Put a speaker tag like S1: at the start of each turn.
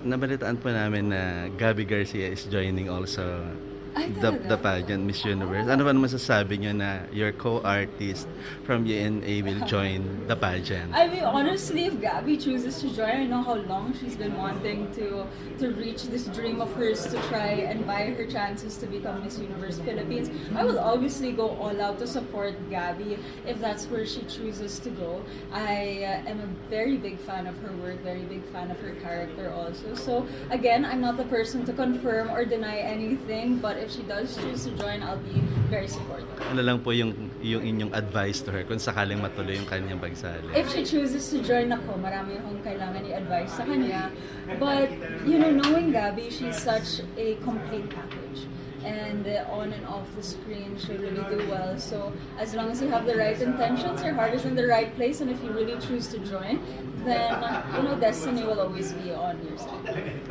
S1: nabalitaan po namin na Gabby Garcia is joining also
S2: Ay,
S1: the
S2: talaga?
S1: pageant Miss Universe. Ano ba naman masasabi niyo na your co-artist from UNA will join the pageant?
S2: I mean, honestly, if Gabby chooses to join, I know how long she's been wanting to reach this dream of hers to try and buy her chances to become Miss Universe Philippines. I will obviously go all out to support Gabby if that's where she chooses to go. I am a very big fan of her work, very big fan of her character also. So again, I'm not the person to confirm or deny anything, but if she does choose to join, I'll be very supportive.
S1: Ano lang po yung inyong advice to her kung sakaling matuloy yung kanyang pagsali?
S2: If she chooses to join ako, marami akong kailangan i-advise sa kanya. But, you know, knowing Gabby, she's such a complete package. And on and off the screen, she'll really do well. So, as long as you have the right intentions, your heart is in the right place, and if you really choose to join, then, you know, destiny will always be on your side.